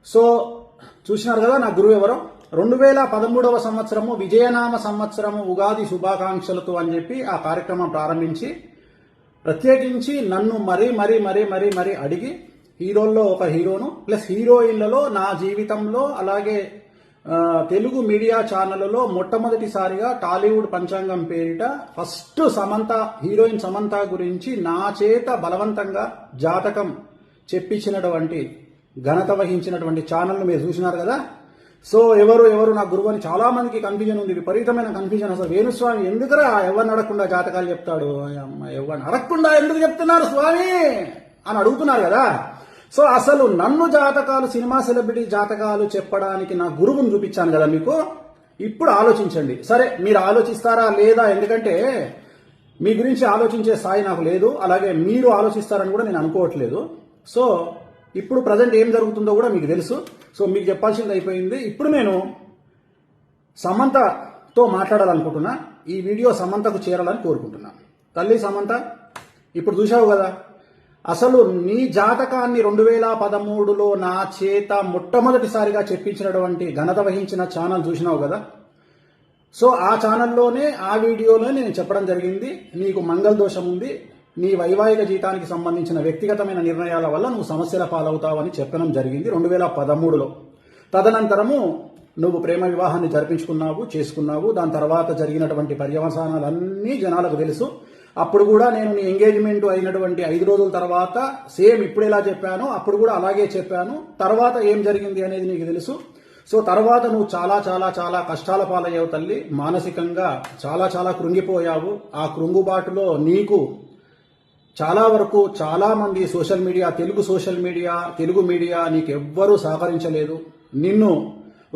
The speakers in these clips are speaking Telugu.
సో చూసినారు కదా నా గురువు ఎవరో. 2013వ సంవత్సరము విజయనామ సంవత్సరము ఉగాది శుభాకాంక్షలతో అని చెప్పి ఆ కార్యక్రమం ప్రారంభించి ప్రత్యేకించి నన్ను మరీ అడిగి హీరోల్లో ఒక హీరోను ప్లస్ హీరోయిన్లలో నా జీవితంలో అలాగే తెలుగు మీడియా ఛానళ్లలో మొట్టమొదటిసారిగా టాలీవుడ్ పంచాంగం పేరిట ఫస్ట్ సమంత హీరోయిన్ సమంత గురించి నా చేత బలవంతంగా జాతకం చెప్పించినటువంటి ఘనత వహించినటువంటి ఛానల్ను మీరు చూసినారు కదా. సో ఎవరు నా గురువు అని చాలా మందికి కన్ఫ్యూజన్ ఉంది, విపరీతమైన కన్ఫ్యూజన్. అసలు వేణుస్వామి ఎందుకురా ఎవరిని అడగకుండా జాతకాలు చెప్తాడు, ఎవరిని అడగకుండా ఎందుకు చెప్తున్నారు స్వామి అని అడుగుతున్నారు కదా. సో అసలు నన్ను జాతకాలు సినిమా సెలబ్రిటీ జాతకాలు చెప్పడానికి నా గురువుని చూపించాను కదా మీకు. ఇప్పుడు ఆలోచించండి. సరే మీరు ఆలోచిస్తారా లేదా, ఎందుకంటే మీ గురించి ఆలోచించే స్థాయి నాకు లేదు, అలాగే మీరు ఆలోచిస్తారని కూడా నేను అనుకోవట్లేదు. సో ఇప్పుడు ప్రజెంట్ ఏం జరుగుతుందో కూడా మీకు తెలుసు. సో మీకు చెప్పాల్సింది అయిపోయింది. ఇప్పుడు నేను సమంతతో మాట్లాడాలనుకుంటున్నా. ఈ వీడియో సమంతకు చేరాలని కోరుకుంటున్నా. తల్లి సమంత, ఇప్పుడు చూసావు కదా, అసలు నీ జాతకాన్ని 2013లో నా చేత మొట్టమొదటిసారిగా చెప్పించినటువంటి ఘనత వహించిన ఛానల్ చూసినావు కదా. సో ఆ ఛానల్లోనే ఆ వీడియోలోనే నేను చెప్పడం జరిగింది, నీకు మంగళ దోషం ఉంది, నీ వైవాహిక జీవితానికి సంబంధించిన వ్యక్తిగతమైన నిర్ణయాల వల్ల నువ్వు సమస్యల పాలవుతావని చెప్పడం జరిగింది 2013లో. తదనంతరము నువ్వు ప్రేమ వివాహాన్ని చేసుకున్నావు. దాని తర్వాత జరిగినటువంటి పర్యవసానాలన్నీ జనాలకు తెలుసు. అప్పుడు కూడా నేను నీ ఎంగేజ్మెంట్ అయినటువంటి 5 రోజుల తర్వాత సేమ్ ఇప్పుడు ఎలా చెప్పానో అప్పుడు కూడా అలాగే చెప్పాను. తర్వాత ఏం జరిగింది అనేది నీకు తెలుసు. సో తర్వాత నువ్వు చాలా కష్టాల పాలయ్యావు తల్లి. మానసికంగా చాలా కృంగిపోయావు. ఆ కృంగుబాటులో నీకు చాలా వరకు చాలా మంది తెలుగు మీడియా నీకు ఎవ్వరూ సహకరించలేదు. నిన్ను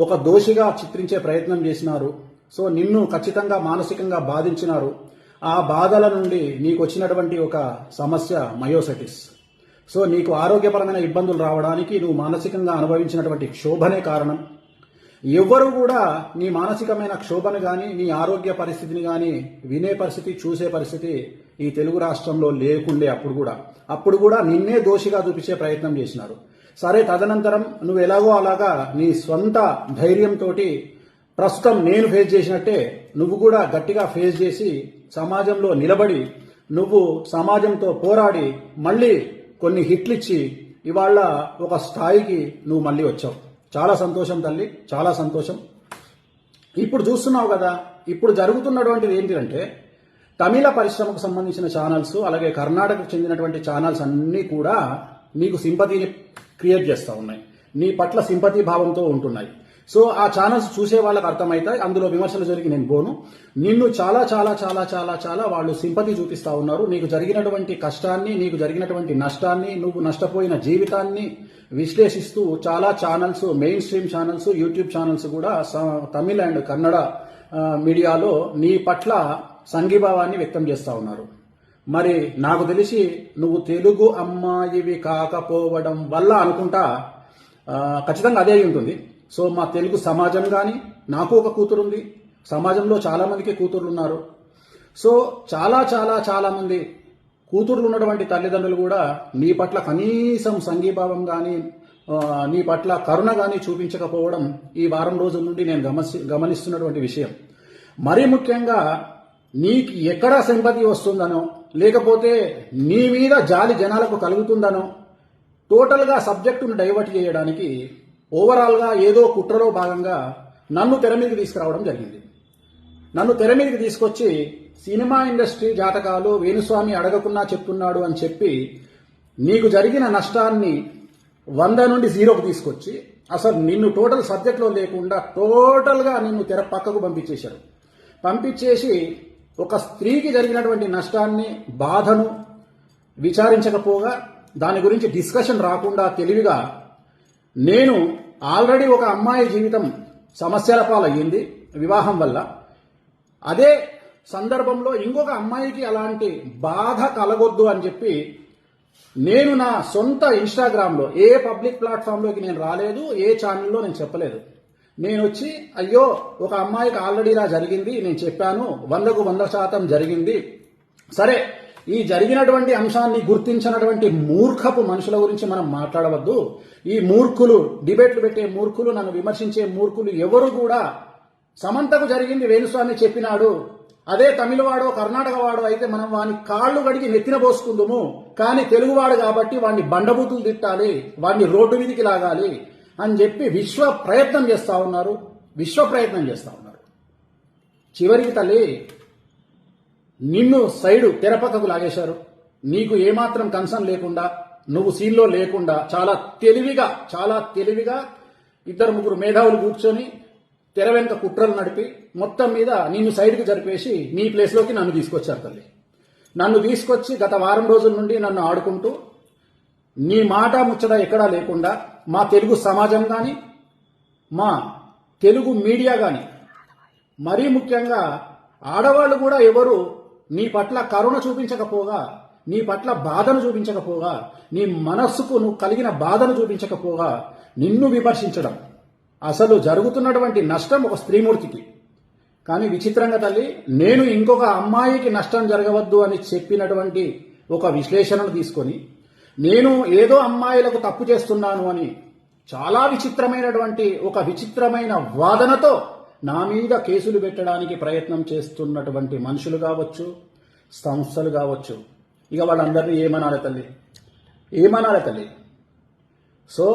ఒక దోషిగా చిత్రించే ప్రయత్నం చేసినారు. సో నిన్ను ఖచ్చితంగా మానసికంగా బాధించినారు. ఆ బాధల నుండి నీకు వచ్చినటువంటి ఒక సమస్య మయోసైటిస్. సో నీకు ఆరోగ్యపరమైన ఇబ్బందులు రావడానికి నువ్వు మానసికంగా అనుభవించినటువంటి క్షోభనే కారణం. ఎవ్వరూ కూడా నీ మానసికమైన క్షోభను కానీ నీ ఆరోగ్య పరిస్థితిని కానీ వినే పరిస్థితి, చూసే పరిస్థితి ఈ తెలుగు రాష్ట్రంలో లేకుండే. అప్పుడు కూడా నిన్నే దోషిగా చూపించే ప్రయత్నం చేసినారు. సరే, తదనంతరం నువ్వు ఎలాగో అలాగా నీ స్వంత ధైర్యంతో ప్రస్తుతం నేను ఫేస్ చేసినట్టే నువ్వు కూడా గట్టిగా ఫేస్ చేసి సమాజంలో నిలబడి నువ్వు సమాజంతో పోరాడి మళ్ళీ కొన్ని హిట్లు ఇచ్చి ఇవాళ ఒక స్థాయికి నువ్వు మళ్ళీ వచ్చావు. చాలా సంతోషం తల్లి, చాలా సంతోషం. ఇప్పుడు చూస్తున్నావు కదా, ఇప్పుడు జరుగుతున్నటువంటిది ఏంటంటే తమిళ పరిశ్రమకు సంబంధించిన ఛానల్స్ అలాగే కర్ణాటకకు చెందినటువంటి ఛానల్స్ అన్నీ కూడా నీకు సింపతిని క్రియేట్ చేస్తూ ఉన్నాయి, నీ పట్ల సింపతి భావంతో ఉంటున్నాయి. సో ఆ ఛానల్స్ చూసే వాళ్ళకి అర్థమవుతాయి, అందులో విమర్శలు జరిగి నేను పోను. నిన్ను చాలా వాళ్ళు సింపతి చూపిస్తా ఉన్నారు. నీకు జరిగినటువంటి కష్టాన్ని, నీకు జరిగినటువంటి నష్టాన్ని, నువ్వు నష్టపోయిన జీవితాన్ని విశ్లేషిస్తూ చాలా channels, main stream channels, YouTube channels కూడా తమిళ అండ్ కన్నడ మీడియాలో నీ పట్ల సంఘీభావాన్ని వ్యక్తం చేస్తా ఉన్నారు. మరి నాకు తెలిసి నువ్వు తెలుగు అమ్మాయివి కాకపోవడం వల్ల అనుకుంటా ఖచ్చితంగా అదే ఉంటుంది. సో మా తెలుగు సమాజం కానీ, నాకు ఒక కూతురుంది, సమాజంలో చాలా మందికి కూతుర్లు ఉన్నారు. సో చాలా మంది కూతుర్లు ఉన్నటువంటి తల్లిదండ్రులు కూడా నీ పట్ల కనీసం సంఘీభావం కానీ నీ పట్ల కరుణ కానీ చూపించకపోవడం ఈ వారం రోజుల నుండి నేను గమనిస్తున్నటువంటి విషయం. మరీ ముఖ్యంగా నీకు ఎక్కడ సింపతి వస్తుందనో లేకపోతే నీ మీద జాలి జనాలకు కలుగుతుందనో టోటల్గా సబ్జెక్టును డైవర్ట్ చేయడానికి ఓవరాల్గా ఏదో కుట్రలో భాగంగా నన్ను తెర మీదకి తీసుకురావడం జరిగింది. నన్ను తెర మీదకి తీసుకొచ్చి సినిమా ఇండస్ట్రీ జాతకాలు వేణుస్వామి అడగకున్నా చెప్తున్నాడు అని చెప్పి నీకు జరిగిన నష్టాన్ని 100 నుండి 0కు తీసుకొచ్చి అసలు నిన్ను టోటల్ సబ్జెక్ట్లో లేకుండా టోటల్గా నిన్ను తెర పక్కకు పంపించేసి ఒక స్త్రీకి జరిగినటువంటి నష్టాన్ని, బాధను విచారించకపోగా దాని గురించి డిస్కషన్ రాకుండా తెలివిగా నేను ఆల్రెడీ ఒక అమ్మాయి జీవితం సమస్యల పాలయ్యింది వివాహం వల్ల, అదే సందర్భంలో ఇంకొక అమ్మాయికి అలాంటి బాధ కలగొద్దు అని చెప్పి నేను నా సొంత ఇన్స్టాగ్రామ్లో ఏ పబ్లిక్ ప్లాట్ఫామ్లోకి నేను రాలేదు, ఏ ఛానల్లో నేను చెప్పలేదు. నేను వచ్చి అయ్యో ఒక అమ్మాయికి ఆల్రెడీ ఇలా జరిగింది, నేను చెప్పాను, 100% జరిగింది. సరే ఈ జరిగినటువంటి అంశాన్ని గుర్తించినటువంటి మూర్ఖపు మనుషుల గురించి మనం మాట్లాడవద్దు. ఈ మూర్ఖులు, డిబేట్లు పెట్టే మూర్ఖులు, నన్ను విమర్శించే మూర్ఖులు ఎవరు కూడా సమంతకు జరిగింది వేణుస్వామి చెప్పినాడు, అదే తమిళవాడో కర్ణాటక వాడో అయితే మనం వాని కాళ్ళు గడికి నెత్తిన పోసుకుందుము, కానీ తెలుగువాడు కాబట్టి వాడిని బండబూతులు తిట్టాలి, వాడిని రోడ్డు మీదికి లాగాలి అని చెప్పి విశ్వ ప్రయత్నం చేస్తా ఉన్నారు. చివరికి తల్లి నిన్ను సైడు తెరపక్కకు లాగేశారు. నీకు ఏమాత్రం కన్సర్న్ లేకుండా, నువ్వు సీన్లో లేకుండా చాలా తెలివిగా 2-3 మేధావులు కూర్చొని తెర వెనుక కుట్రలు నడిపి మొత్తం మీద నిన్ను సైడ్కి జరిపేసి నీ ప్లేస్లోకి నన్ను తీసుకొచ్చారు తల్లి. నన్ను తీసుకొచ్చి గత వారం రోజుల నుండి నన్ను ఆడుకుంటూ నీ మాట ముచ్చట ఎక్కడా లేకుండా మా తెలుగు సమాజం కానీ, మా తెలుగు మీడియా కానీ, మరీ ముఖ్యంగా ఆడవాళ్ళు కూడా ఎవరు నీ పట్ల కరుణ చూపించకపోగా, నీ పట్ల బాధను చూపించకపోగా, నీ మనస్సుకు నువ్వు కలిగిన బాధను చూపించకపోగా నిన్ను విమర్శించడం అసలు జరుగుతున్నటువంటి నష్టం ఒక స్త్రీమూర్తికి. కానీ విచిత్రంగా తల్లి, నేను ఇంకొక అమ్మాయికి నష్టం జరగవద్దు అని చెప్పినటువంటి ఒక విశ్లేషణను తీసుకొని నేను ఏదో అమ్మాయిలకు తప్పు చేస్తున్నాను అని చాలా విచిత్రమైన వాదనతో నా మీద కేసులు పెట్టడానికి ప్రయత్నం చేస్తున్నటువంటి మనుషులు కావచ్చు, సంస్థలు కావచ్చు, ఇక వాళ్ళందరినీ ఏమనాలి తల్లి. సో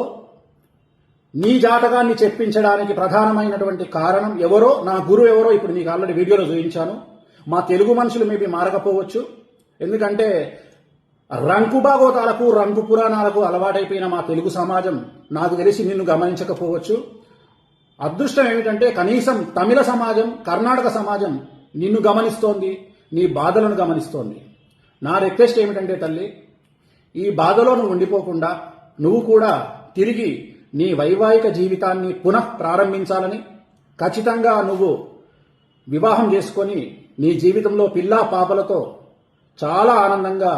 నీ జాతకాన్ని చెప్పించడానికి ప్రధానమైనటువంటి కారణం ఎవరో, నా గురువు ఎవరో ఇప్పుడు నీకు ఆల్రెడీ వీడియోలో చూపించాను. మా తెలుగు మనుషులు మేబీ మారకపోవచ్చు, ఎందుకంటే రంకు భాగవతాలకు, రంకు పురాణాలకు అలవాటైపోయిన మా తెలుగు సమాజం నాకు తెలిసి నిన్ను గమనించకపోవచ్చు. అదృష్టం ఏమిటంటే కనీసం తమిళ సమాజం, కర్ణాటక సమాజం నిన్ను గమనిస్తోంది, నీ బాధలను గమనిస్తోంది. నా రిక్వెస్ట్ ఏమిటంటే తల్లి, ఈ బాధలో నువ్వు ఉండిపోకుండా నువ్వు కూడా తిరిగి నీ వైవాహిక జీవితాన్ని పునః ప్రారంభించాలని, ఖచ్చితంగా నువ్వు వివాహం చేసుకొని నీ జీవితంలో పిల్లా పాపలతో చాలా ఆనందంగా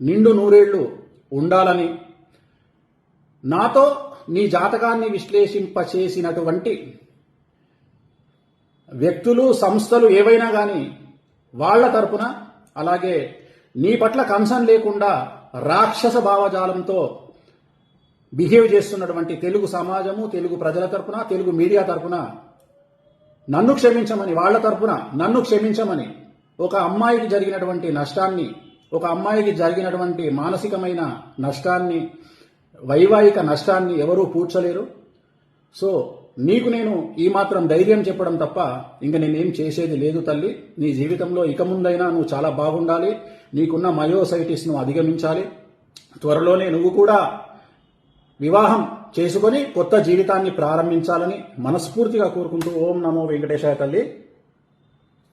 నిండు నూరేళ్లు ఉండాలని, నాతో నీ జాతకాన్ని విశ్లేషింపచేసినటువంటి వ్యక్తులు, సంస్థలు ఏవైనా కానీ వాళ్ల తరపున, అలాగే నీ పట్ల కన్సర్న్ లేకుండా రాక్షస భావజాలంతో బిహేవ్ చేస్తున్నటువంటి తెలుగు సమాజము, తెలుగు ప్రజల తరపున, తెలుగు మీడియా తరపున నన్ను క్షమించమని, వాళ్ల తరపున నన్ను క్షమించమని, ఒక అమ్మాయికి జరిగినటువంటి నష్టాన్ని, ఒక అమ్మాయికి జరిగినటువంటి మానసికమైన నష్టాన్ని, వైవాహిక నష్టాన్ని ఎవరూ పూడ్చలేరు. సో నీకు నేను ఈ మాత్రం ధైర్యం చెప్పడం తప్ప ఇంక నేనేం చేసేది లేదు తల్లి. నీ జీవితంలో ఇక ముందైనా నువ్వు చాలా బాగుండాలి, నీకున్న మయోసైటిస్ ను అధిగమించాలి. త్వరలోనే నువ్వు కూడా వివాహం చేసుకొని కొత్త జీవితాన్ని ప్రారంభించాలని మనస్ఫూర్తిగా కోరుకుంటూ ఓం నమో వెంకటేశాయ తల్లి.